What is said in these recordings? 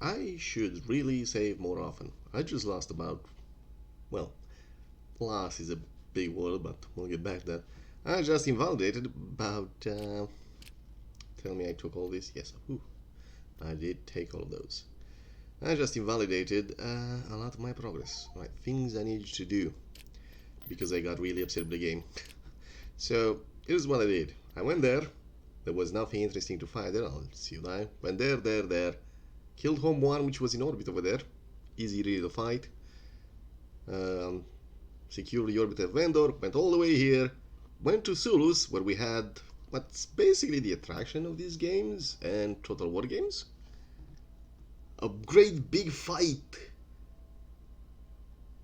I should really save more often. I just lost about, well, loss is a big word, but we'll get back to that. I just invalidated about, tell me I took all this, yes, I did take all of those. I just invalidated a lot of my progress, right, things I needed to do, because I got really upset with the game. So, here's what I did. I went there was nothing interesting to find there, I'll see you now. Went there, killed Home 1, which was in orbit over there, easy really to fight. Secured the orbit of Endor, went all the way here, went to Zulus, where we had what's basically the attraction of these games and Total War games. A great big fight,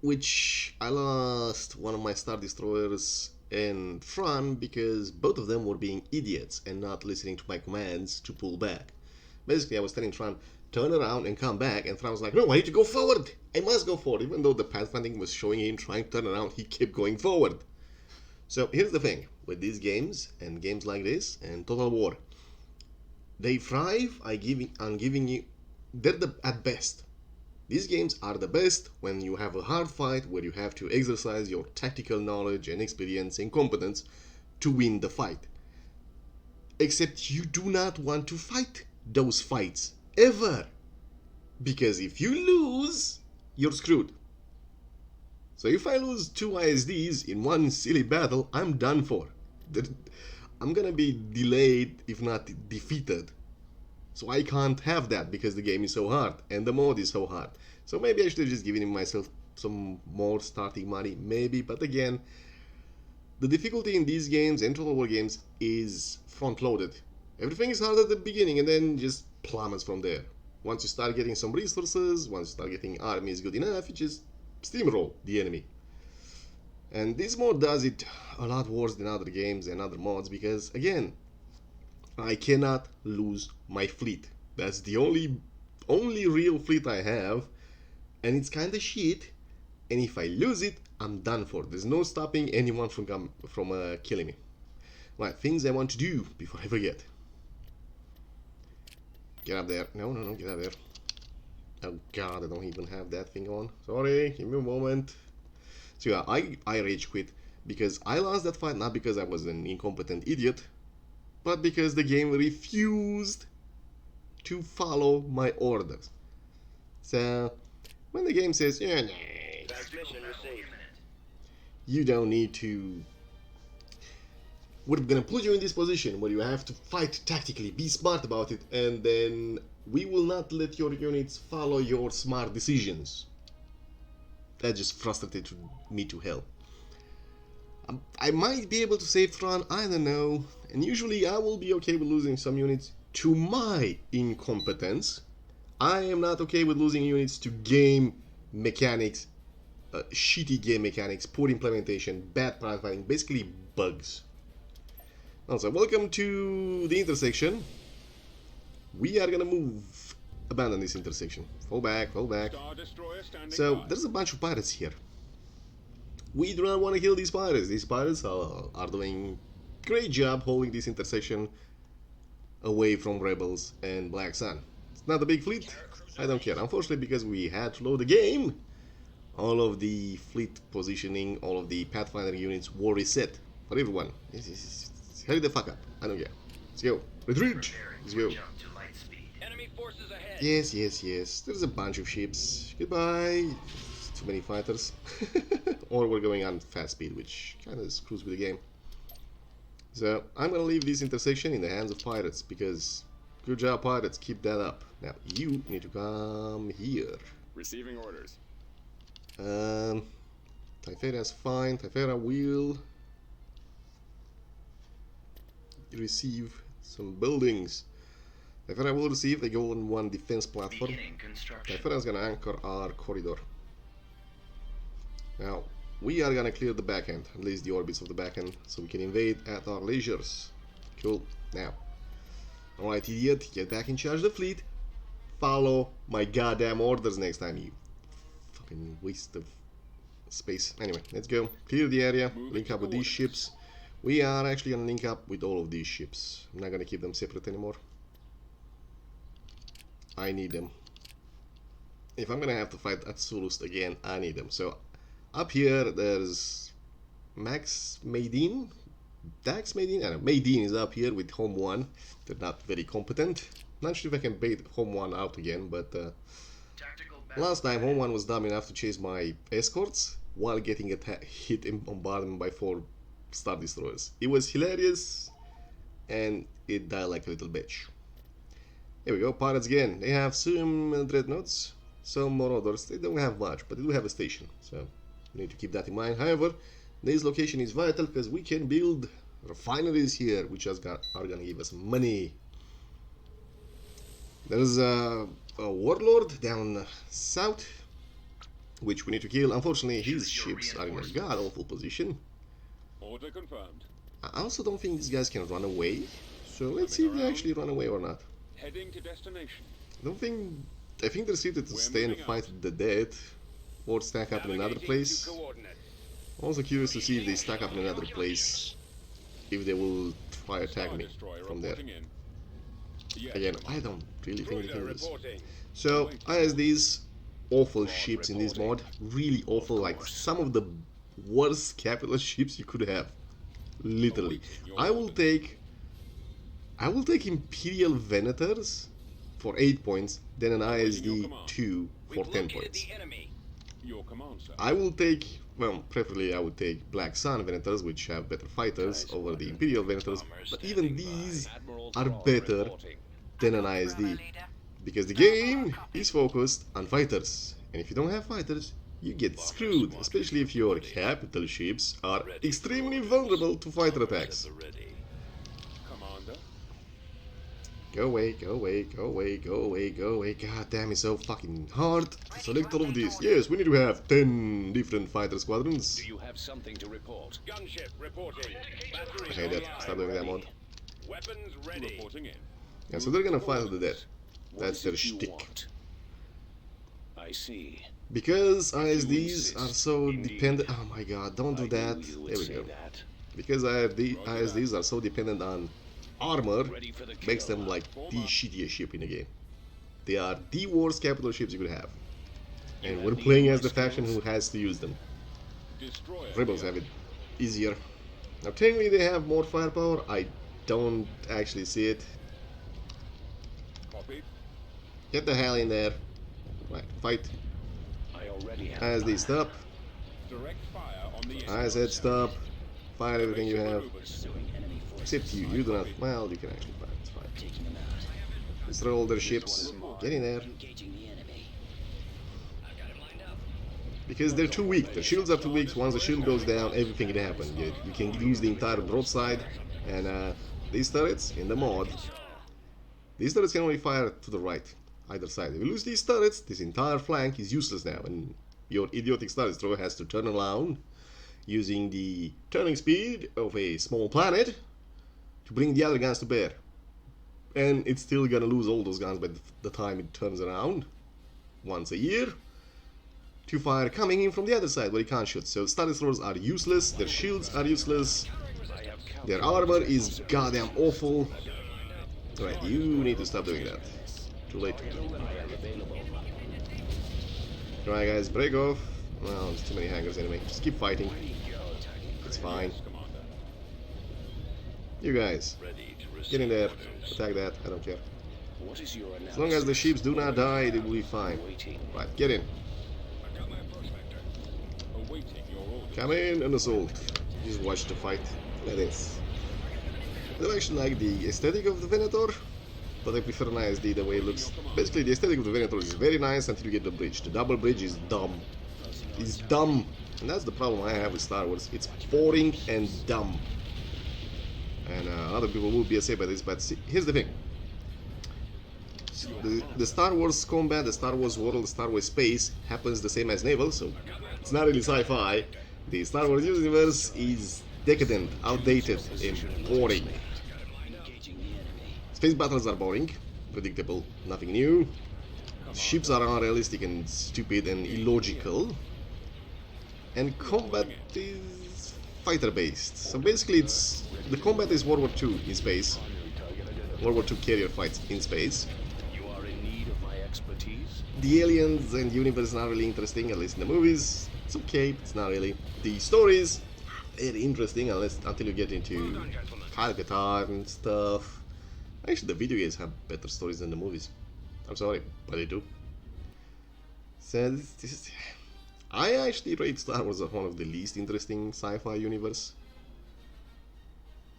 which I lost one of my Star Destroyers and Thrawn because both of them were being idiots and not listening to my commands to pull back. Basically, I was telling Thrawn, turn around and come back, and Thrawn was like, no, I need to go forward! I must go forward! Even though the pathfinding was showing him trying to turn around, he kept going forward. So here's the thing, with these games, and games like this, and Total War, they thrive, I'm giving you, they're at best. These games are the best when you have a hard fight where you have to exercise your tactical knowledge and experience and competence to win the fight. Except you do not want to fight those fights, ever. Because if you lose, you're screwed. So if I lose 2 ISDs in one silly battle, I'm done for. I'm gonna be delayed, if not defeated. So I can't have that because the game is so hard and the mode is so hard. So maybe I should have just given myself some more starting money, maybe. But again, the difficulty in these games and Total War games is front-loaded. Everything is hard at the beginning and then just plummets from there. Once you start getting some resources, once you start getting armies good enough, you just steamroll the enemy. And this mode does it a lot worse than other games and other mods because, again, I cannot lose my fleet. That's the only real fleet I have, and it's kinda shit, and if I lose it, I'm done for. There's no stopping anyone from killing me. Right, things I want to do before I forget. Get up there. No, get up there. Oh god, I don't even have that thing on. Sorry, give me a moment. So yeah, I rage quit because I lost that fight not because I was an incompetent idiot, but because the game refused to follow my orders. So, when the game says, yeah, nah, you don't need to, we're gonna put you in this position where you have to fight tactically, be smart about it, and then we will not let your units follow your smart decisions. That just frustrated me to hell. I might be able to save Thrawn, I don't know, and usually I will be okay with losing some units to my incompetence. I am not okay with losing units to game mechanics, shitty game mechanics, poor implementation, bad pathfinding, basically bugs. Also, welcome to the intersection. We are gonna abandon this intersection. Fall back. So, there's a bunch of pirates here. We do not want to kill these pirates. These pirates are doing a great job holding this intersection away from rebels and Black Sun. It's not a big fleet. I don't care. Unfortunately, because we had to load the game, all of the fleet positioning, all of the Pathfinder units were reset for everyone. Hurry the fuck up. I don't care. Let's go. Retreat. Let's go. Yes. There's a bunch of ships. Goodbye. Too many fighters. Or we're going on fast speed, which kind of screws with the game. So I'm gonna leave this intersection in the hands of pirates because good job, pirates, keep that up. Now you need to come here. Receiving orders. Typhera's fine. Typhera will receive some buildings. Typhera will receive the golden one defense platform. Typhera's gonna anchor our corridor. Now, we are gonna clear the backend, at least the orbits of the backend, so we can invade at our leisures. Cool. Now, alright, idiot, get back in charge of the fleet. Follow my goddamn orders next time, you fucking waste of space. Anyway, let's go. Clear the area, link up with these ships. We are actually gonna link up with all of these ships. I'm not gonna keep them separate anymore. I need them. if I'm gonna have to fight Atsulust again, I need them. So up here there's Max Maydeen, Dax Maydeen, I don't know, Maydeen is up here with Home 1. They're not very competent. Not sure if I can bait Home 1 out again, but last time Home 1 was dumb enough to chase my escorts while getting hit in bombardment by 4 Star Destroyers. It was hilarious, and it died like a little bitch. Here we go, pirates again. They have some dreadnoughts, some marauders. They don't have much, but they do have a station, so we need to keep that in mind. However, this location is vital because we can build refineries here, which are gonna give us money. There's a warlord down south, which we need to kill. Unfortunately, his ships are in a god-awful position. Order confirmed. I also don't think these guys can run away, so let's see if they actually run away or not. Heading to destination. I think they're suited to stay and fight the dead, or stack up in another place. Also curious to see if they stack up in another place, if they will try attack me from there. Again, I don't really think they can do this. So, ISDs, awful ships in this mod, really awful, like some of the worst capital ships you could have. Literally. I will take Imperial Venators for 8 points, then an ISD 2 for 10 points. I will take, well, preferably I would take Black Sun Venators, which have better fighters over the Imperial Venators, but even these are better than an ISD, because the game is focused on fighters, and if you don't have fighters, you get screwed, especially if your capital ships are extremely vulnerable to fighter attacks. Go away, go away, go away, go away, go away. God damn, it's so fucking hard to select all of these. Yes, we need to have 10 different fighter squadrons. Do you have something to report? Gunship reporting. I hate that. Stop doing that mod. Weapons ready. Reporting in. Yeah, so they're gonna fight to the death. That's their shtick. I see. Because ISDs are so dependent. Oh my god, don't do that. There we go. Because ISDs are so dependent on armor, makes them like the shittiest ship in the game. They are the worst capital ships you could have. And we're playing as the faction who has to use them. Rebels have it easier. Now technically they have more firepower. I don't actually see it. Get the hell in there. Right, fight. ISD stop. ISD stop. Fire everything you have. Except you. You do not. Well, you can actually fire. It's fine. Destroy all their ships. Get in there. Because they're too weak. The shields are too weak. Once the shield goes down, everything can happen. You can lose the entire broadside. And these turrets in the mod, these turrets can only fire to the right, either side. If you lose these turrets, this entire flank is useless now, and your idiotic Star Destroyer has to turn around using the turning speed of a small planet to bring the other guns to bear. And it's still gonna lose all those guns by the time it turns around, once a year, to fire coming in from the other side where it can't shoot. So Star Destroyers are useless, their shields are useless, their armor is goddamn awful. Right, you need to stop doing that. Too late. Alright guys, break off. Well, there's too many hangars anyway. Just keep fighting. It's fine. You guys, get in there. Attack that. I don't care. As long as the ships do not die, they will be fine. Right, get in. Come in and assault. Just watch the fight. Look at this. I don't actually like the aesthetic of the Venator, but I prefer an ISD the way it looks. Basically, the aesthetic of the Venator is very nice until you get the bridge. The double bridge is dumb. It's dumb. And that's the problem I have with Star Wars. It's boring and dumb. And other people will be upset by this, but see, here's the thing. The Star Wars combat, the Star Wars world, the Star Wars space happens the same as naval, so it's not really sci-fi. The Star Wars universe is decadent, outdated, and boring. Space battles are boring, predictable, nothing new. Ships are unrealistic and stupid and illogical. And combat is fighter-based. So basically the combat is World War II in space. World War II carrier fights in space. expertise? The aliens and universe are not really interesting, at least in the movies. It's okay, it's not really. The stories are very interesting until you get into Calcutta and stuff. Actually, the video games have better stories than the movies. I'm sorry, but they do. So I actually rate Star Wars as one of the least interesting sci-fi universe.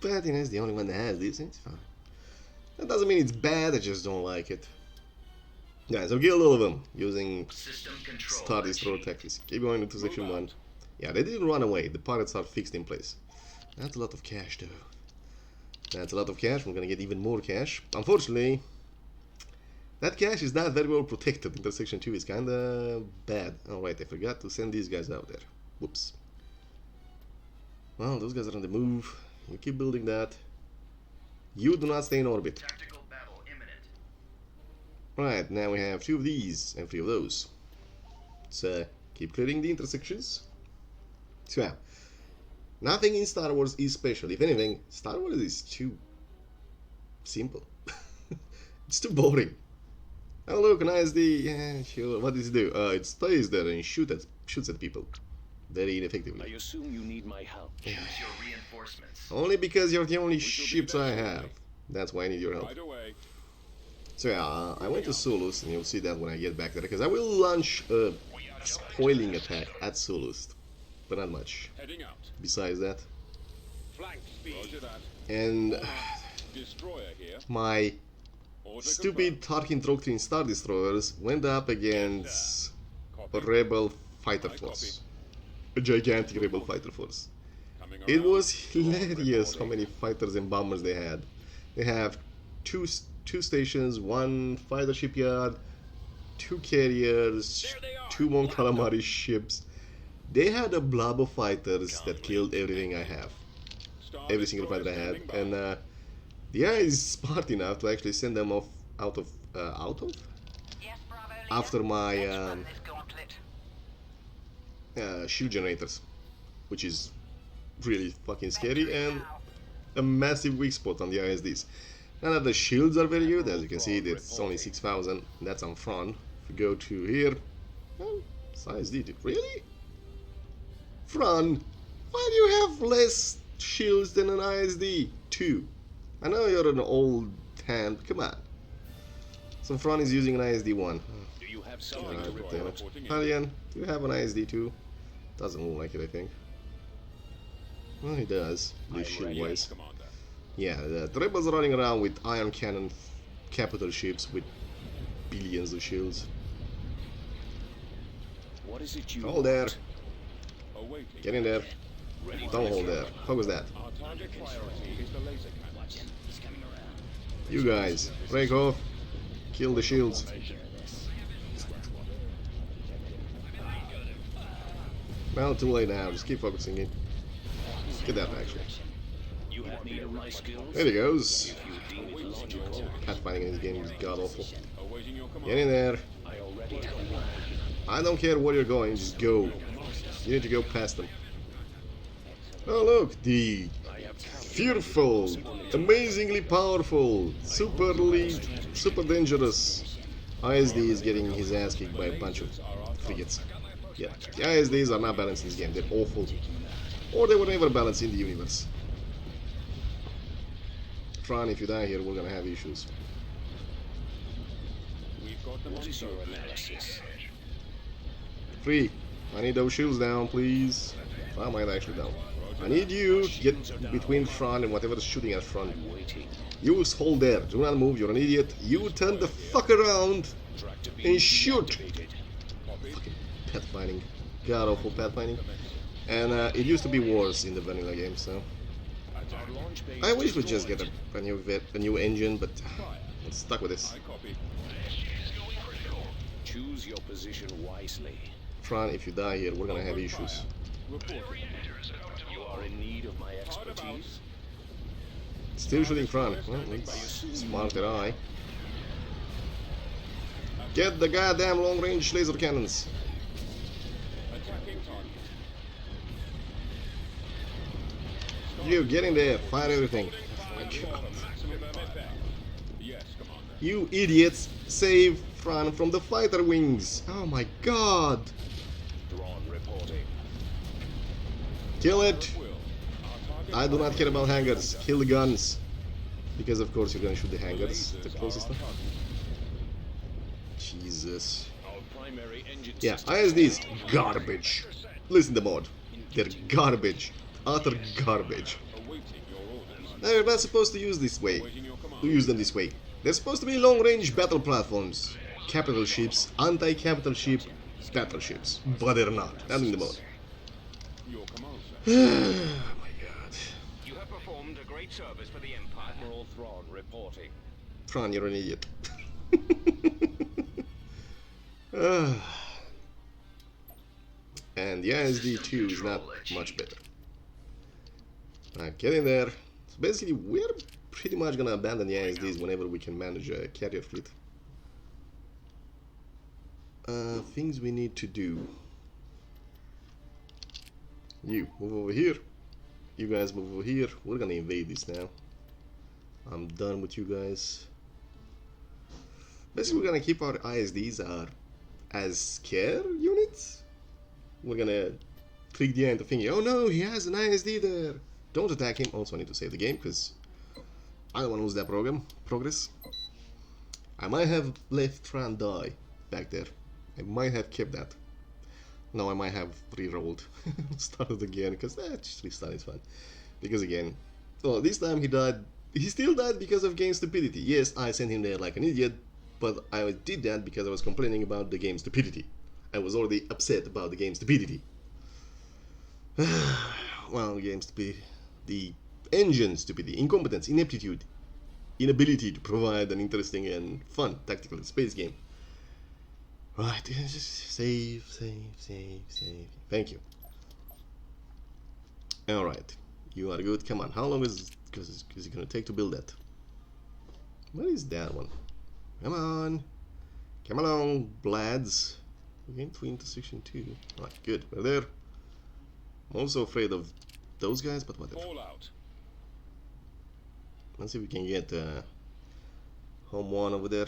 But you know, it's the only one that has this, and it's fine. That doesn't mean it's bad, I just don't like it. Guys, I've killed all of them using Star Destroyer tactics. Keep going into section 1. Yeah, they didn't run away, the pirates are fixed in place. That's a lot of cash though. That's a lot of cash, we're gonna get even more cash. Unfortunately, that cash is not very well protected. Intersection 2 is kinda bad. Alright, I forgot to send these guys out there. Whoops. Well, those guys are on the move. You keep building that. You do not stay in orbit. Tactical battle imminent. Right, now we have 2 of these and 3 of those. So, keep clearing the intersections. So yeah, nothing in Star Wars is special. If anything, Star Wars is too simple. It's too boring. Oh look, an ISD, yeah, sure. What does it do? It stays there and shoots at people. Very I ineffectively. assume you need my help. Choose your reinforcements. Only because you're the only ships I have. That's why I need your help. Right away. So yeah, I went to Solus, and you'll see that when I get back there, because I will launch a spoiling attack at Solus, but not much. Heading out. Besides that, Flank speed. Roger that. and Destroyer here. my Order stupid confirmed. Tarkin Doctrine Star Destroyers went up against a Copy. rebel fighter I force, a gigantic rebel fighter force. Coming It around. was hilarious how many fighters and bombers they had. They have two stations, 1 fighter shipyard, 2 carriers, There they are. 2 Mon Calamari ships. They had a blob of fighters that killed everything I have, Star every single Destroyer fighter I had, standing by. and the guy is smart enough to actually send them off out of Yes, Bravo leader. after my Let's run this gauntlet. shield generators, which is really fucking scary, and a massive weak spot on the ISDs. None of the shields are very good, as you can see, it's only 6,000, that's on front. If you go to here, well, it's ISD, dude. Really? Fran, why do you have less shields than an ISD? 2. I know you're an old hand, but come on. So Fran is using an ISD 1. Do you have something God to damn report? it. Reporting in. Pallian, do you have an ISD 2? Doesn't look like it, I think. Well, he does, I'm shield ready. wise. Commander. Yeah, the rebels are running around with ion cannon capital ships with billions of shields. What is it you Hold there. want? Awaiting. Get in there. Ready Don't for hold there. What was that? Our target priority is the laser cannon. He's coming around. You guys, break off. Kill the shields. Well, too late now. Just keep focusing in. Get that actually. You have need of my skills? There he goes. If you deem it logical. Pathfinding in this game is god awful. Awaiting your command. Get in there. I already have a plan. I don't care where you're going, just go. You need to go past them. Oh look, the I have fearful, amazingly powerful, super elite, super dangerous ISD is getting his ass kicked by a bunch of frigates. Yeah, the ISDs are not balanced in this game, they're awful. Or they were never balanced in the universe. Thrawn, if you die here, we're gonna have issues. We've got them What on is your survey. analysis? 3, I need those shields down, please. I might actually down. I need you to get between Thrawn and whatever is shooting at Thrawn. I'm waiting. You hold there, do not move, you're an idiot. You turn the fuck around Track to be and shoot! deactivated. Copy. Pathfinding. God awful pathfinding. And it used to be worse in the vanilla game, so Our launch base I wish we just destroyed. get a new engine, but I'm stuck with this. I copy. Choose your position wisely. Thrawn, if you die here, we're gonna have Open issues. fire. Reporting. You are in need of my expertise. Still shooting Thrawn. Well, it's smarter eye. Get the goddamn long-range laser cannons. Attacking target. You get in there, fire everything. Oh my god. Maximum effect. Yes, Commander. You idiots! Save Thrawn from the fighter wings! Oh my god! Thrawn reporting. Kill it! Will. Our target I do not care about hangars. target. Kill the guns. Because of course you're gonna shoot the The hangars. lasers The are closest our one. target. Jesus. Our primary engine Yeah, system. ISDs, garbage. Listen to mod. They're garbage. Utter garbage. Awaiting your orders. Now you're not supposed to use this way. Awaiting your command. To use them this way. They're supposed to be long-range battle platforms. Capital ships, anti-capital ship, battleships. But they're not. Not in the mod. Your command, sir. Oh my god. You have performed a great service for the Empire. Admiral Thrawn reporting. Thrawn, you're an idiot. Ah. And the ISD-2 is not much better. Get in there. So basically, we're pretty much gonna abandon the ISDs whenever we can manage a carrier fleet. Things we need to do. You, move over here. You guys move over here. We're gonna invade this now. I'm done with you guys. Basically, we're gonna keep our ISDs as scare units. We're gonna trick the end of thinking, oh no, he has an ISD there. Don't attack him. Also, I need to save the game because I don't want to lose that progress. I might have left Thrawn die back there. I might have kept that. No, I might have re-rolled. Started again because just restart is fine. Because again, well, this time he died. He still died because of game stupidity. Yes, I sent him there like an idiot, but I did that because I was complaining about the game stupidity. I was already upset about the game stupidity. Well, game stupidity, the engine stupidity, incompetence, ineptitude, inability to provide an interesting and fun tactical space game. Right, just save. Thank you. Alright, you are good. Come on, how long is it gonna take to build that? What is that one? Come on. Come along, lads. We're into intersection 2. Alright, good. We're there. I'm also afraid of those guys, but whatever. All out. Let's see if we can get home one over there.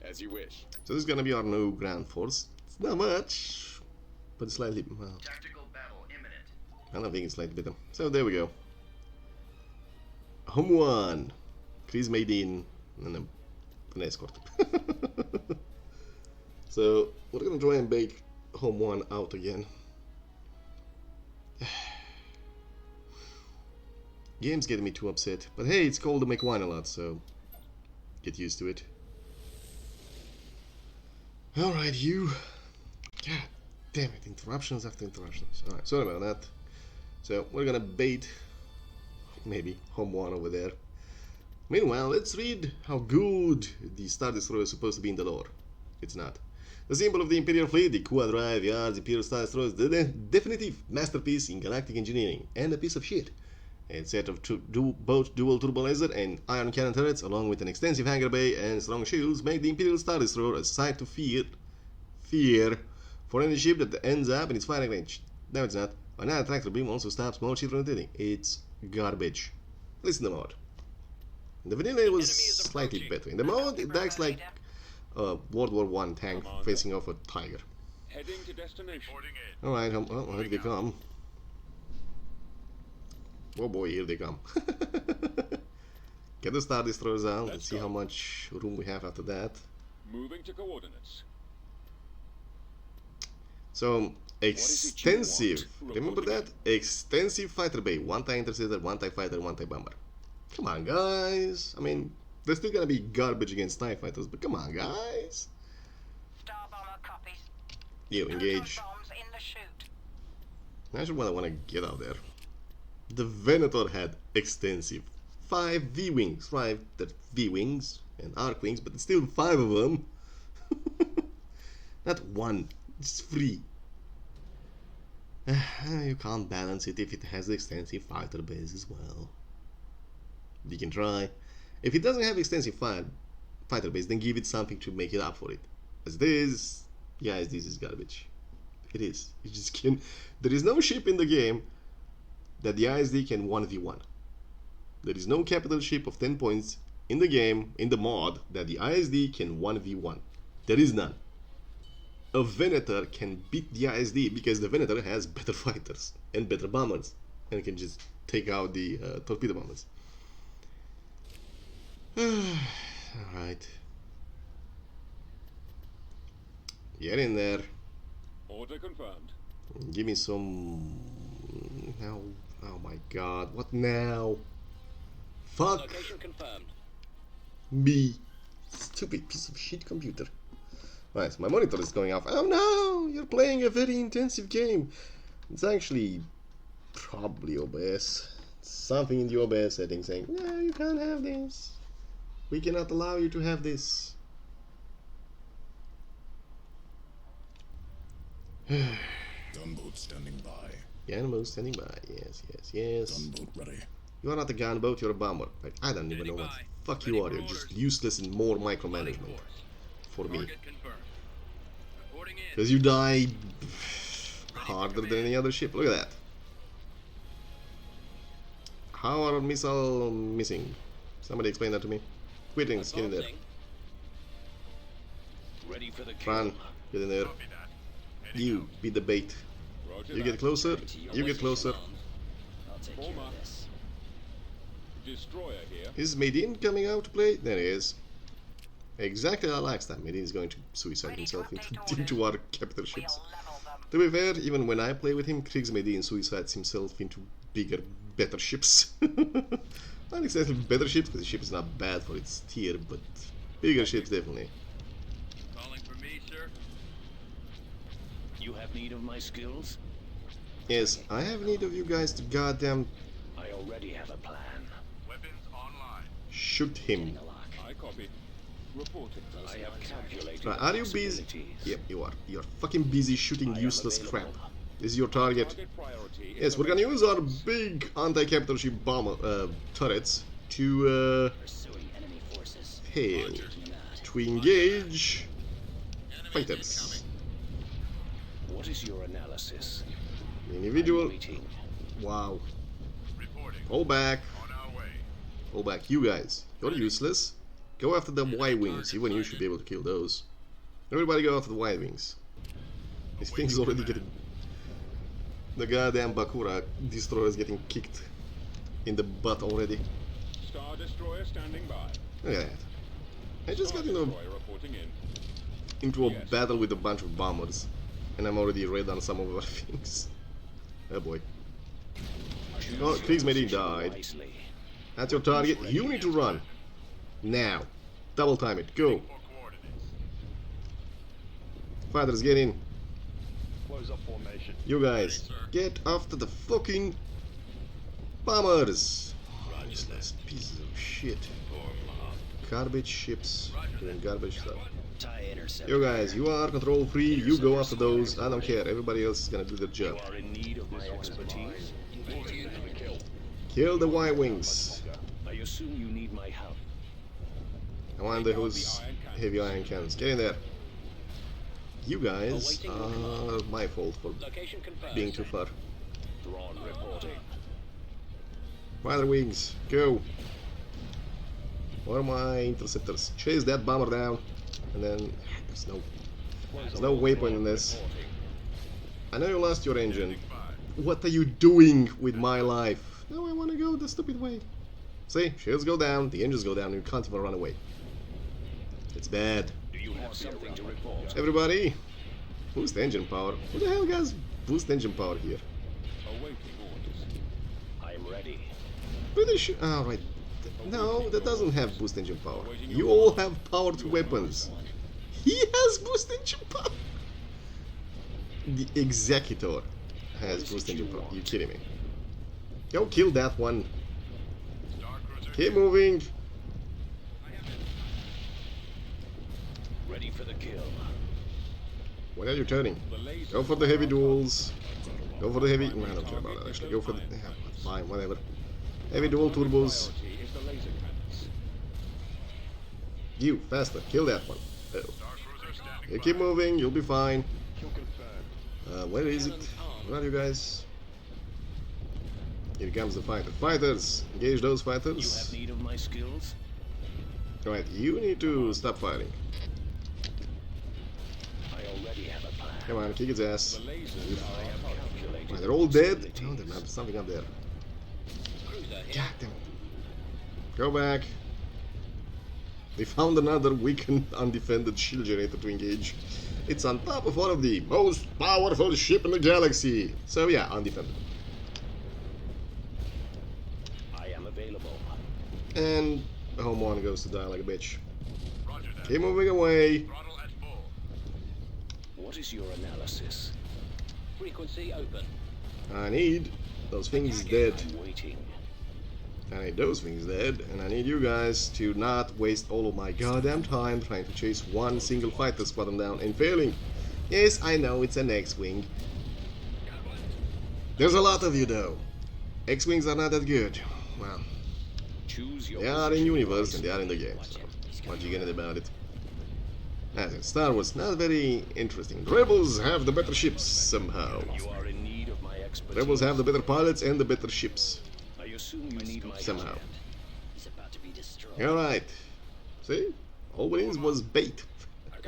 As you wish. So this is gonna be our new ground force. It's not much, but slightly. Well, Tactical battle imminent. I don't think it's slightly better. So there we go. Home one. Chris made in and an escort. So we're gonna try and bake home one out again. Game's getting me too upset, but hey, it's cold to make wine a lot, so get used to it. Alright, you. God damn it, interruptions after interruptions. Alright, sorry about that. So we're gonna bait maybe home one over there. Meanwhile, let's read how good the Star Destroyer is supposed to be in the lore. It's not. The symbol of the Imperial fleet, the Quadrive Yards Imperial Star Destroyer, is the definitive masterpiece in galactic engineering, and a piece of shit. A set of both dual turbo laser and ion cannon turrets, along with an extensive hangar bay and strong shields, make the Imperial Star Destroyer a sight to fear for any ship that ends up in its firing range. No, it's not. Another tractor beam also stops more shit from rotating. It's garbage. Listen to the mod. In the vanilla it was slightly better. In the mod it acts like a World War I tank facing off a tiger. Heading to destination. Alright, well, here they come. Oh boy, here they come. Get the Star Destroyers out, let's see how much room we have after that. Moving to coordinates. So, it you extensive, want? remember that? Extensive fighter bay, one TIE interceptor, one TIE fighter, one TIE bomber. Come on guys, I mean, they're still gonna be garbage against TIE fighters, but come on guys. Star bomber copies. You engage. Bombs in the chute. That's what I wanna get out there. The Venator had extensive 5 V-wings, right? They're V-wings and arc-wings, but it's still 5 of them. Not one, it's 3. You can't balance it if it has the extensive fighter base as well. You can try. If it doesn't have extensive fighter base, then give it something to make it up for it. As it is, guys, this is garbage. It is. You just can't. There is no ship in the game that the ISD can 1v1. There is no capital ship of 10 points in the game, in the mod, that the ISD can 1v1. There is none. A Venator can beat the ISD because the Venator has better fighters and better bombers and can just take out the torpedo bombers. Alright. Get in there. Order confirmed. Give me some... Now... Oh my god, what now? Fuck Location confirmed. me. Stupid piece of shit computer. Right, so my monitor is going off. Oh no! You're playing a very intensive game. It's actually probably OBS. Something in the OBS settings saying, no, you can't have this. We cannot allow you to have this. Gunboat standing by. Gunboat standing by. Yes, yes, yes. Gunboat ready. You are not a gunboat, you're a bomber. Like, I don't even know what the fuck you are. You're just useless and more micromanagement for me. Because you die harder than any other ship. Look at that. How are missile missing? Somebody explain that to me. Greetings, get in there. Ready for the kill. Thrawn, get in there. You, be the bait. Roger You that. get closer, you get closer. I'll take care Former. of this. Destroyer here. Is Medin coming out to play? There he is. Exactly like last time. Medin is going to suicide Ready himself to into, update orders. into our capital ships. We'll level them. To be fair, even when I play with him, Medin suicides himself into bigger, better ships. Not exactly better ships, because the ship is not bad for its tier, but bigger ships definitely. Calling for me, sir? You have need of my skills? Yes, I have need of you guys to goddamn I already have a plan. Weapons online. shoot him. I copy. Reporting. I have calculated Right, the are you busy? possibilities. Yep, you are. You're fucking busy shooting I am useless available. crap. This is your target. Target priority is Yes, we're gonna use our big anti-capital ship bomber turrets to Pursuing enemy forces. fail to engage fighters. What is your analysis? Individual. Waiting. Wow. Reporting. Hold back. On our way. Hold back. You guys. You're useless. Go after the Y-wings. Even you should be able to kill those. Everybody go after the Y-wings. This thing is already getting... The goddamn Bakura destroyer is getting kicked in the butt already. Star Destroyer standing by. Look at that. I just Star got Destroyer reporting in. into a Yes. battle with a bunch of bombers. And I'm already red on some of our things. Oh boy. Oh, Kriegsmarine died. Wisely. That's your target. You need to run. Now. Double time it. Go. Fighters, get in. Close up formation. You guys, get after the fucking bombers. Useless pieces of shit. Garbage ships doing garbage stuff. TIE intercept. You guys, you are control free. You go after those. I don't care. Everybody else is gonna do their job. You are in need of my expertise. Kill the Y-wings. I assume you need my help. I want those heavy iron cannons. Get in there. You guys are my fault for Location confirmed. being too far. Thrawn reporting. Fighter wings, go. Where are my interceptors? Chase that bomber down. And then there's no waypoint in this. I know you lost your engine. What are you doing with my life? No, I want to go the stupid way. See, shields go down, the engines go down, and you can't even run away. It's bad. Do you have something to report? Everybody, boost engine power. Who the hell has boost engine power here? Awaiting orders. I'm ready. British. Oh, right. No, that doesn't have boost engine power. You all have powered weapons. He has boost engine power. The Executor has boost engine power. You kidding me? Go kill that one. Keep moving. Ready for the kill. When are you turning? The laser Go for the heavy duels. Go for the heavy. No, I don't care about that actually. Go for the. Yeah, fine, whatever. Heavy dual turbos. priority is the laser cannons. You faster. Kill that one. Oh. You keep moving. You'll be fine. Where is it? Where are you guys? Here comes the fighter. Fighters! Engage those You have fighters. need of my skills? Right, you need to stop fighting. I already have a plan. Come on, kick its ass. The lasers are I have calculated Right, they're all dead? No, possibilities. they're not. There's something up there. Cruiser here. God damn it. Go back. They found another weakened, undefended shield generator to engage. It's on top of one of the most powerful ship in the galaxy. So yeah, undefended. I am available. And home one goes to die like a bitch. Roger that. Keep moving away. Throttle at full. What is your analysis? Frequency open. I need those things dead. I'm waiting. I need those things dead, and I need you guys to not waste all of my goddamn time trying to chase one single fighter squadron down and failing. Yes, I know it's an X-Wing. There's a lot of you though. X-Wings are not that good. Well, Choose your they are in position universe and wisely. they are in the game, so what you gonna do about it? As in Star Wars, not very interesting. The Rebels have the better ships somehow. You are in need of my expertise. Rebels have the better pilots and the better ships. I assume you need my Somehow. command. He's about to be destroyed. Alright. See? All we need was bait.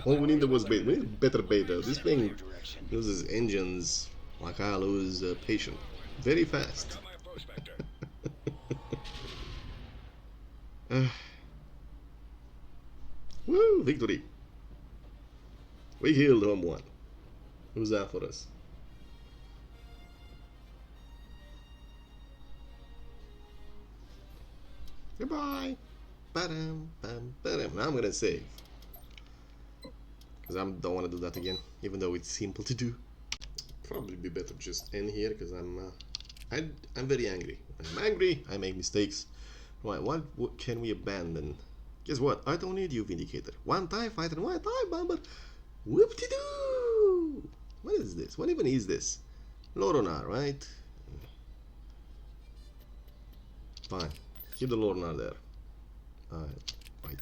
All we needed was bait. We need better bait though. This thing Direction. loses engines like I lose patient. Very fast. Got my prospector. Woo! Victory! We healed home one. Who's that for us? Goodbye! Ba-dum, bam, ba-dum. Now I'm gonna save. Because I don't want to do that again, even though it's simple to do. Probably be better just end here, because I'm very angry. I'm angry, I make mistakes. Right, what can we abandon? Guess what? I don't need you, Vindicator. One TIE fighter and one TIE bomber. Whoop-de-doo! What is this? What even is this? Loronar, right? Fine. Keep the Loronar there. Right.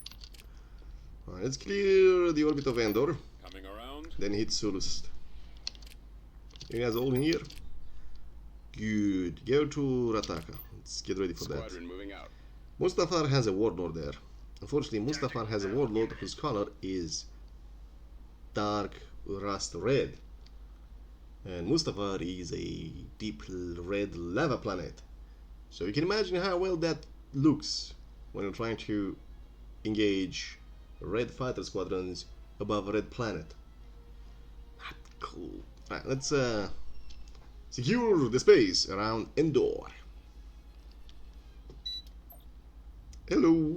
Alright, let's clear the orbit of Endor. Coming around. Then hit Sulust. You guys all in here? Good. Go to Rataka. Let's get ready for that. Squadron moving out. Mustafar has a warlord there. Unfortunately, Mustafar has a warlord whose color is dark rust red. And Mustafar is a deep red lava planet. So you can imagine how well that looks when you're trying to engage red fighter squadrons above a red planet. Not cool. Alright, let's secure the space around Endor. Hello.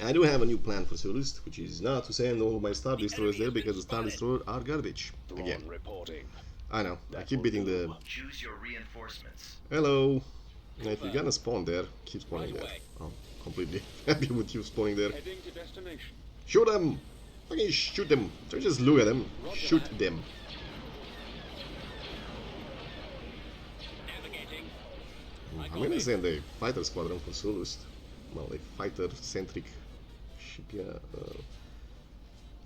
I do have a new plan for Sulust, which is not to send all of my Star Destroyers there because the Star Destroyers are garbage. Again. Thrawn reporting. I know. I keep beating the... Choose your reinforcements. Hello. Now, if you're gonna spawn there, keep spawning there. I'm completely happy with you spawning there. Heading to destination. Shoot them! Fucking shoot them! Don't just look at them. Shoot them. Navigating. I'm gonna send a fighter squadron for Sulust. Well, a fighter-centric ship, yeah.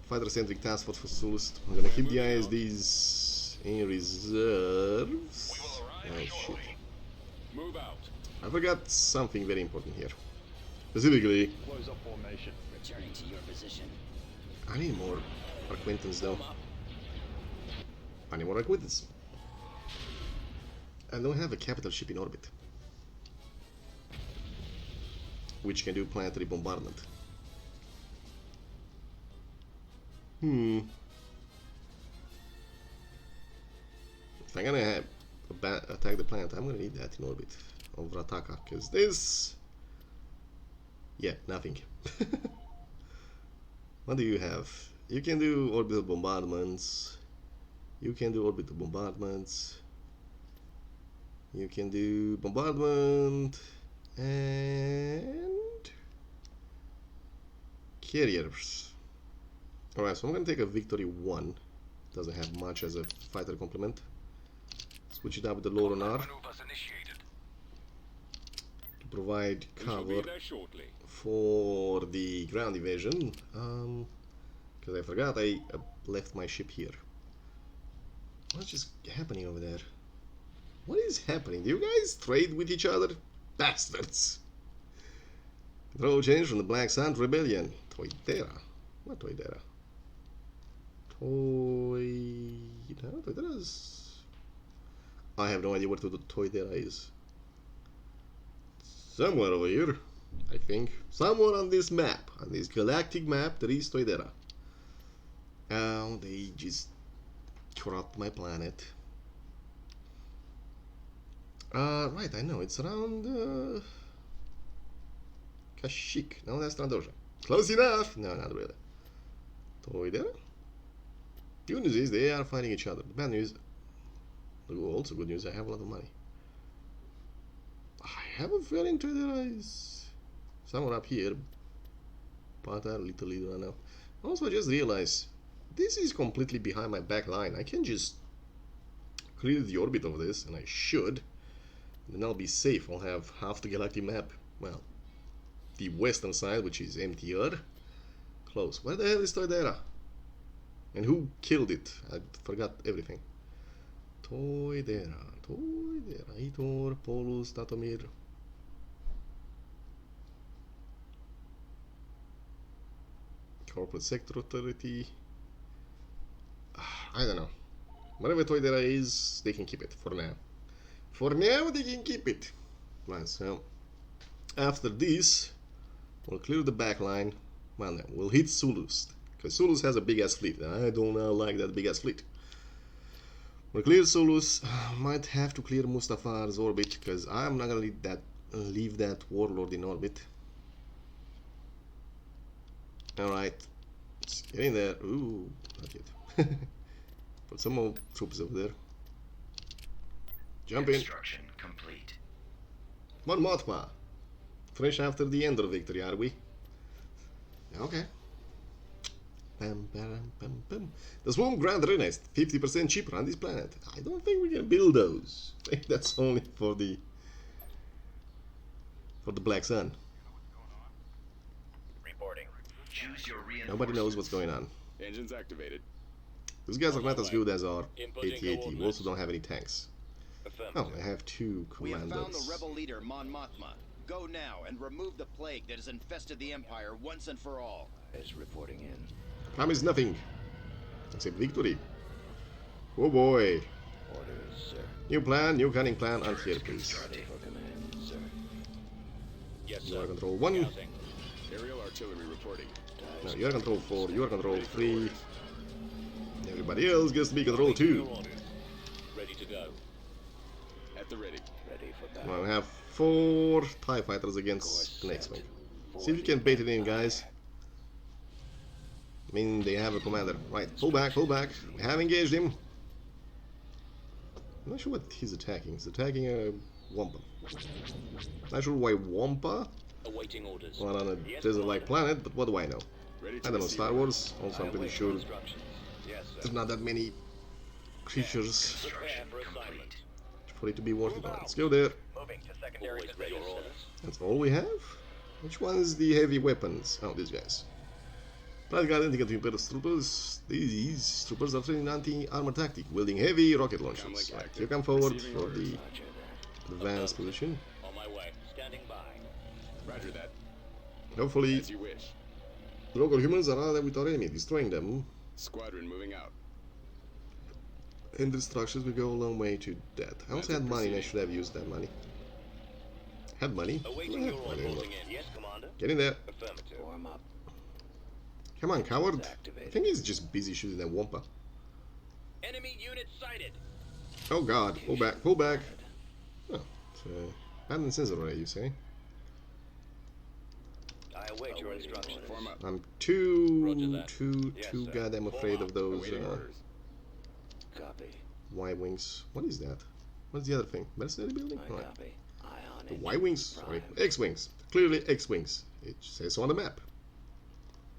Fighter-centric task force for Sulust. I'm gonna keep the ISDs in reserves. Oh shit. Move out. I forgot something very important here. Specifically, Close up formation. Returning to your position. I need more acquaintance though. I need more acquaintance. I don't have a capital ship in orbit, which can do planetary bombardment. If I'm gonna have attack the planet, I'm gonna need that in orbit of Rataka, because this... Yeah, nothing. What do you have? You can do orbital bombardments. You can do orbital bombardments. You can do bombardment and carriers. Alright, so I'm gonna take a Victory 1. Doesn't have much as a fighter complement. Switch it up with the Loronar Maneuvers initiated. to provide We shall be cover there shortly. for the ground invasion. Because I forgot I left my ship here. What's just happening over there? What is happening? Do you guys trade with each other? Bastards! Control change from the Black Sun Rebellion. Toidera. What Toidera? Toidera's... I have no idea where the Toidera is. Somewhere over here, I think. Somewhere on this map, on this galactic map, there is Toidera. Oh, they just corrupt my planet. Right, I know, it's around Kashyyyk. No, that's Trandoshan. Close enough! No, not really. Toidera? Good news is they are fighting each other. The bad news, also good news, I have a lot of money. I have a feeling Toidera is somewhere up here, but I literally don't know. Also, I just realized this is completely behind my back line. I can just clear the orbit of this, and I should. Then I'll be safe. I'll have half the galactic map. Well, the western side, which is emptier. Close. Where the hell is Toidera? And who killed it? I forgot everything. Toidera. Itor, Polus, Tatomir. Corporate Sector Authority. I don't know. Whatever Toidera is, they can keep it for now. For now, they can keep it. Right, so after this, we'll clear the back line. Well, no, we'll hit Sulus. Because Sulus has a big ass fleet. I don't like that big ass fleet. We'll clear Sulus. Might have to clear Mustafar's orbit. Because I'm not gonna leave that warlord in orbit. Alright. Let's get in there. Ooh, not yet. Put some more troops over there. Jump in. Construction complete. Mon Mothma. Fresh after the Endor victory, are we? Okay. Pam, pam, pam, pam. The Swarm Grand Renest, 50% cheaper on this planet. I don't think we can build those. I think that's only for the Black Sun. Reporting. Choose your reinforcements. Nobody knows what's going on. Engines activated. These guys are not as good as our Inputting AT-AT. We coordinates. also don't have any tanks. Oh, I have two We have found the commanders. rebel leader, Mon Mothma. Go now and remove the plague that has infested the Empire once and for all. Is reporting in. Promise nothing. Except victory. Oh boy. Orders, sir. New plan, new cunning plan, and here please. Ready for command, sir. Yes, You are sir. control 1. Counting. Aerial artillery reporting. No, you are control 4, you are control 3. Everybody else gets to be control 2. Your orders. Ready to go. At the ready. Ready for battle. Well, I have 4 TIE fighters against the X-Wing. See if you can bait it in, guys. I mean, they have a commander. Right, pull back, pull back. We have engaged him. I'm not sure what he's attacking. He's attacking a Wampa. Not sure why Wampa. Awaiting orders. Well, on a Yes, desert-like planet, but what do I know? Ready I to don't know receive Star Wars. Also, I'm pretty await sure instructions. Yes, sir. there's not that many creatures Prepare for assignment. for it to be worth it. Let's go there. Moving to secondary Always ready, position. your orders. That's all we have? Which one's the heavy weapons? Oh, these guys. Practically identical to Imperial troopers, these troopers are trained in anti-armor tactic, wielding heavy rocket launchers. Comlink Right, active. you come forward Receiving for orders. the Roger that. advanced position. On my way. Standing by. Roger that. Hopefully, As you wish. the local humans are allied with our enemy, destroying them, Squadron moving out. and the structures will go a long way to that. I also had money, and I should have used that money. Had money? Awaiting Yeah, your I orders. didn't know. Moving in. Yes, Commander. Get in there. Affirmative. Form up. Come on, coward. I Activated. think he's just busy shooting that Wampa. Enemy unit sighted. Oh god, pull back, pull back. Oh, it's abandoned sensor array, you say? I await your instructions. Form up. I'm Roger too that. Yes, sir. goddamn afraid of those Awaiting orders. Copy. Y-wings. What is that? What's the other thing? Mercenary building? I Right. copy. Eye on The it. Y-wings? Sorry, Prime. X-wings. Clearly X-wings. It says so on the map.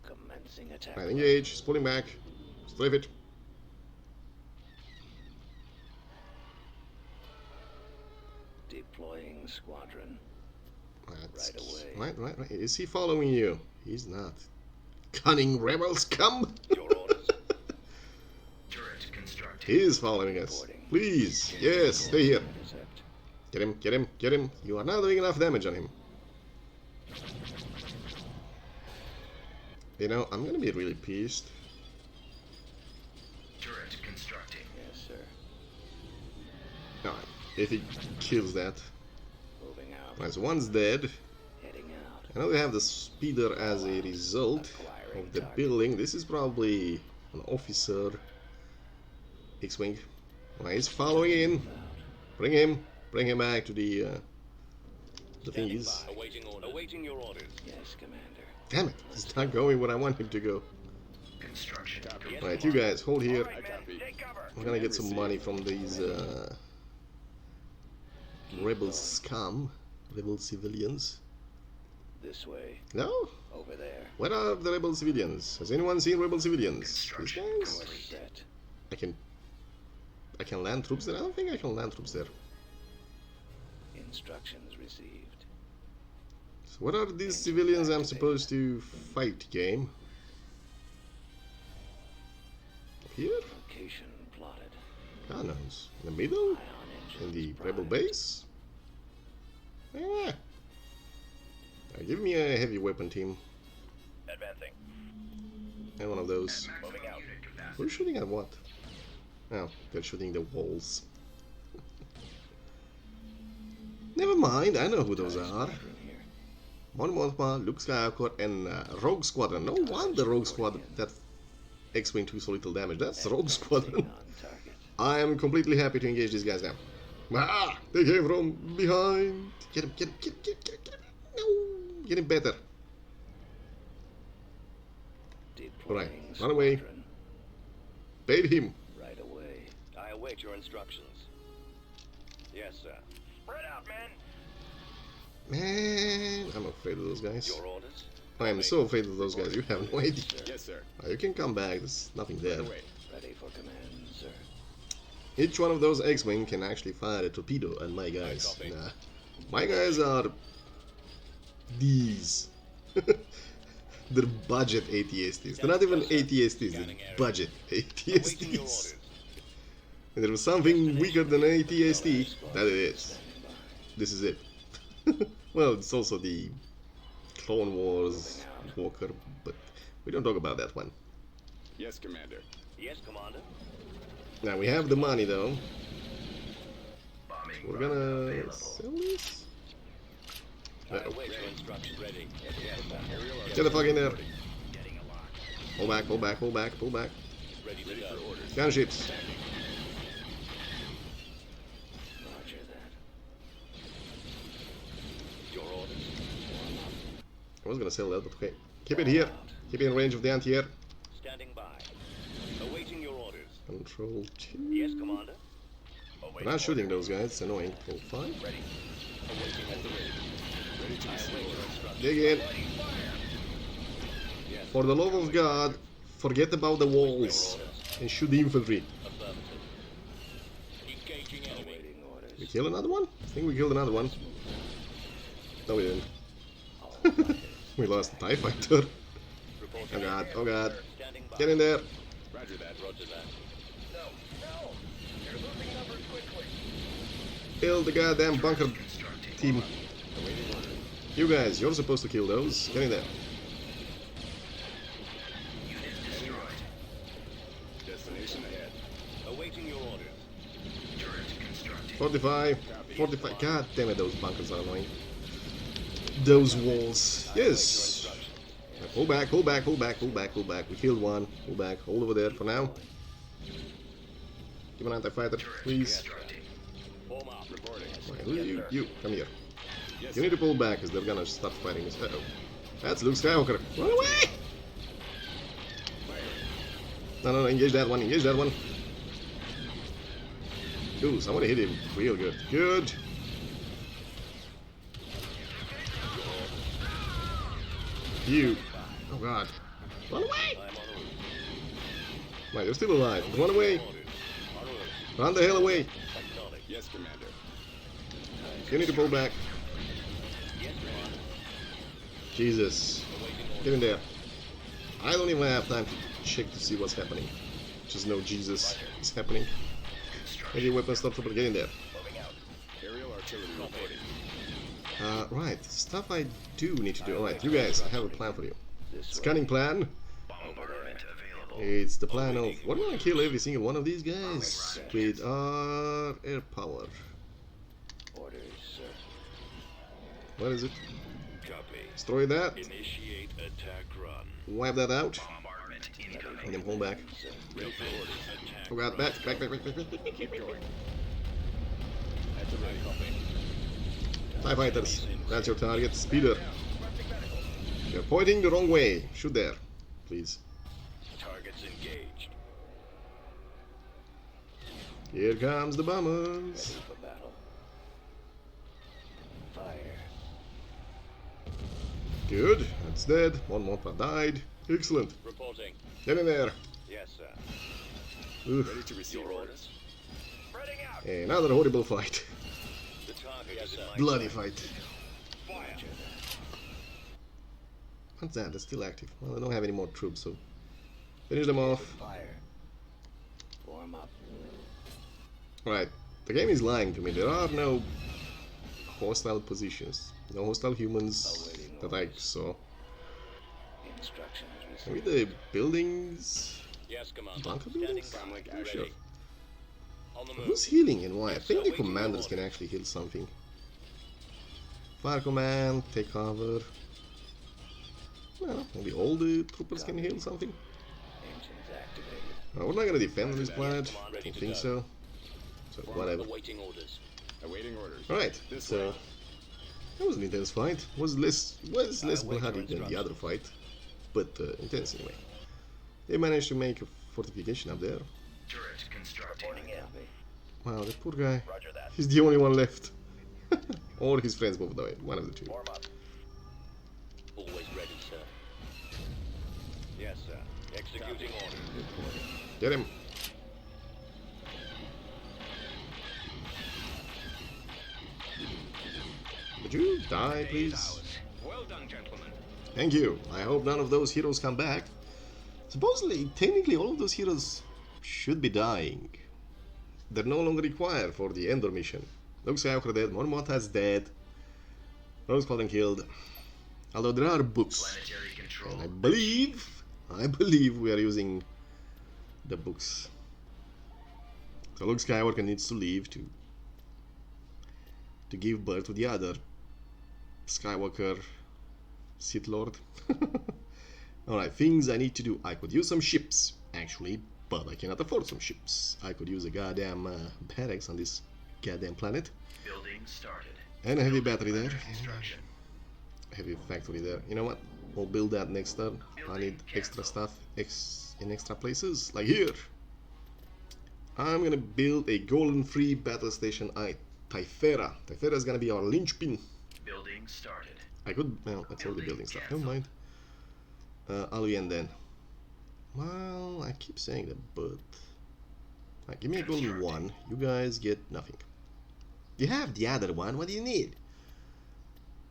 Commencing attack. Right, engage. He's pulling back. Strafe it. Deploying squadron. That's, Right away. right. Is he following you? He's not. Cunning rebels, come! Your orders. Turret constructed. He is following us. Please. Yes, stay here. Intercept. Get him, get him, get him. You are not doing enough damage on him. You know, I'm gonna be really pissed. Turret constructing. Yes, sir. Alright, if he kills that. Moving out. Right, so one's dead. Heading out. I know we have the speeder as a result of the building. This is probably an officer. X-Wing. Right, he's following in. Bring him back to the thingies. Awaiting your orders. Yes, Commander. Damn it, he's not going where I want him to go. Construction. Right, you guys, hold here. I copy. Take cover. We're gonna get some money from these rebel scum, rebel civilians. This way. No? Over there. Where are the rebel civilians? Has anyone seen rebel civilians? These Construction guys? complete. Set. I can land troops there? I don't think I can land troops there. Instructions received. So what are these civilians I'm supposed to fight, game? Here? Location plotted. Cannons. In the middle? Ion In engines the primed. rebel base? Yeah. Give me a heavy weapon team. Advancing. And one of those. Maximum unit capacity. Who's shooting at what? Oh, they're shooting the walls. Never mind, I know who those are. In here. Mon Mothma, Luke Skywalker, and Rogue Squadron. No wonder Rogue Squadron, that X-Wing took so little damage. That's Rogue Squadron. On target. I am completely happy to engage these guys now. Ah, they came from behind. Get him, get him, get him. No, get him better. Deploying Alright, run away. squadron. Bait him. Right away. I await your instructions. Yes, sir. Spread out, men. Man, I'm afraid of those guys. Your orders. I am so afraid of those guys, you have no idea. Yes, sir. You can come back, there's nothing there. Away. Ready for command, sir. Each one of those X-Wing can actually fire a torpedo at my guys. Copy. Nah. My guys are these. They're budget ATSTs. They're not even ATSTs, they're budget ATSTs. And there was something weaker than ATST, that it is. This is it. Well, it's also the Clone Wars Walker, but we don't talk about that one. Yes, Commander. Yes, Commander. Now we have the money though. Bombing We're run gonna available. sell this. I await your instructions. Ready. Yes, sir. Get the fuck in there. Getting a lock. Pull back, pull back, pull back, pull back. Ready to go. Gunships. Roger that. Your orders. I was gonna sell that, but okay. Keep it here. Keep it in range of the anti-air. Standing by. Awaiting your orders. Control 2. Yes, Commander. We're not shooting those guys, it's annoying. Control 5. Ready. Awaiting at the ready. Ready to I receive await your orders. instructions. Dig in. Yes. For the love of God, forget about the walls and shoot the infantry. Affirmative. Engaging enemy. Awaiting orders. We kill another one? I think we killed another one. No, we didn't. We lost the TIE fighter. Oh god, oh god. Standing by. Get in there. Roger that. Roger that. Kill the goddamn bunker team. You guys, you're supposed to kill those. Get in there. Unit destroyed. Destination ahead. Awaiting your orders. Turret constructing. 45. 45. God damn it, those bunkers are annoying. Those walls. Yes. Pull back, pull back, pull back, pull back, pull back. We killed one. Pull back. Hold over there for now. Give an anti-fighter, please. Constructing. Form up. Reporting. Right, who are you? You, come here. Yes, You need to pull back because they're gonna start fighting us. Uh-oh. That's Luke Skywalker. Run away! No, engage that one, engage that one. Ooh, somebody hit him real good. Good. You. Oh god. Run away! I'm on route. Right, you're still alive. Run away. Orders. On route. Run the hell away. Acknowledge. Yes, Commander. You need to pull back. Yes, Commander. Jesus. Get in there. I don't even have time to check to see what's happening. Just know Jesus is happening. Heavy weapon stop trooper, get in there. Moving out. Aerial artillery reporting. Right, stuff I do need to do. Alright, you guys, I have a plan for you. Scanning plan. Bombardment available. It's the plan of we're gonna kill every single one of these guys with our air power. Orders, sir. What is it? Copy. Destroy that. Initiate attack run. Wipe that out. Bombardment incoming. And then pull back. Revenge attack. Forgot back. Back. Keep going. At the ready. TIE fighters. That's your target. Speeder. You're pointing the wrong way. Shoot there. Please. Targets engaged. Here comes the bombers. Ready for battle. Fire. Good. That's dead. One more died. Excellent. Reporting. Get in there. Yes, sir. Oof. Ready to receive orders. Spreading out. Another horrible fight. The target is in my Bloody fight. fire. What's that? That's still active. Well, I don't have any more troops, so finish them off. Fire. Warm up. Right. The game is lying to me. There are no hostile positions. No hostile humans that I saw. Instructions Maybe received. the buildings... Yes, Commander. bunker Standing buildings? by. Not sure. On the move. Who's healing and why? I Yes, think sir. the Waiting commanders order. can actually heal something. Fire command, take cover. Well, maybe all the troopers can heal something. Engines activated. We're not gonna defend on this Yes, planet. Commander. I don't Ready to think go. so. So whatever. Awaiting orders. Awaiting orders. Alright, This so way. that was an intense fight. Was less wait bloody for than the other fight, but intense anyway. They managed to make a fortification up there. Turret constructing. Reporting in. Wow, that poor guy. Roger that. He's the only one left. Or his friends moved away. One of the two. Warm up. Always ready, sir. Yes, sir. Executing order. Get him. Would you die, please? Well done, gentlemen. Thank you. I hope none of those heroes come back. Supposedly, technically, all of those heroes should be dying. They're no longer required for the Endor mission. Luke Skywalker dead, Mon Mothma's dead, Rose Squadron killed. Although there are books, Planetary control. and I believe we are using the books. So Luke Skywalker needs to leave to give birth to the other Skywalker Sith Lord. Alright, things I need to do. I could use some ships, actually, but I cannot afford some ships. I could use a goddamn barracks on this goddamn planet. Building started. And a heavy battery there. Construction. Heavy factory there. You know what? We'll build that next turn. I need extra stuff in extra places, like here. I'm gonna build a golden free battle station. Typhera. Typhera is gonna be our linchpin. Building started. I could, well, that's all the building stuff. Never mind. I'll end then. Well, I keep saying that, but give me a golden one. You guys get nothing. You have the other one. What do you need?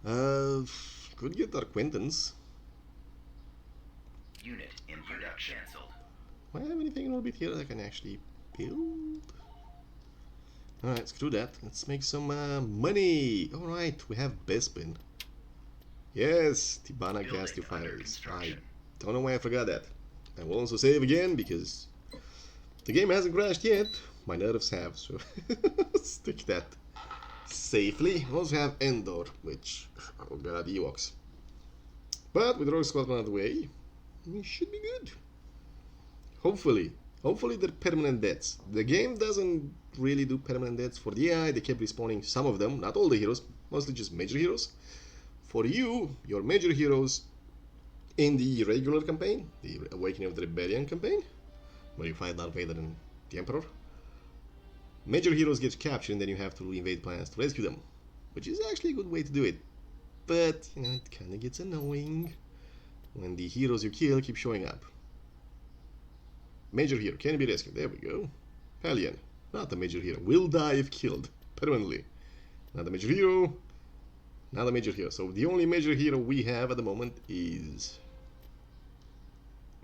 Could get our acquaintance. Unit in production. Cancelled. Do I have anything in orbit here that I can actually build? Alright, screw that. Let's make some money. Alright, we have Bespin. Yes, Tibana gas Building under defiers. I construction. don't know why I forgot that. I will also save again because the game hasn't crashed yet. My nerves have, so stick that safely. We also have Endor, which, oh god, Ewoks. But with Rogue Squadron out of the way, we should be good. Hopefully they're permanent deaths. The game doesn't really do permanent deaths. For the AI, they kept respawning some of them, not all the heroes, mostly just major heroes. For you, your major heroes in the regular campaign, the Awakening of the Rebellion campaign, where you fight Darth Vader and the Emperor, major heroes get captured and then you have to invade planets to rescue them, which is actually a good way to do it. But, you know, it kinda gets annoying when the heroes you kill keep showing up. Major hero can be rescued. There we go. Hellion, not a major hero. Will die if killed permanently. Not a major hero. Not a major hero. So the only major hero we have at the moment is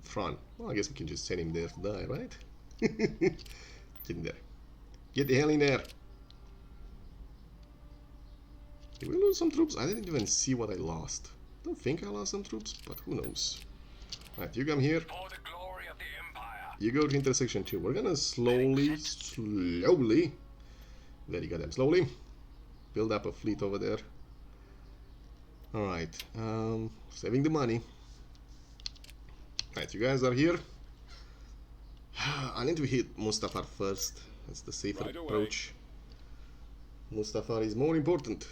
Thrawn. Well, I guess we can just send him there to die, right? Get in there. Get the hell in there. Did we lose some troops? I didn't even see what I lost. I don't think I lost some troops, but who knows. Right, you come here. For the glory of the Empire. You go to intersection 2. We're gonna slowly, very goddamn slowly, build up a fleet over there. Alright, saving the money. Right, you guys are here. I need to hit Mustafar first. That's the safer Right away. approach. Mustafar is more important.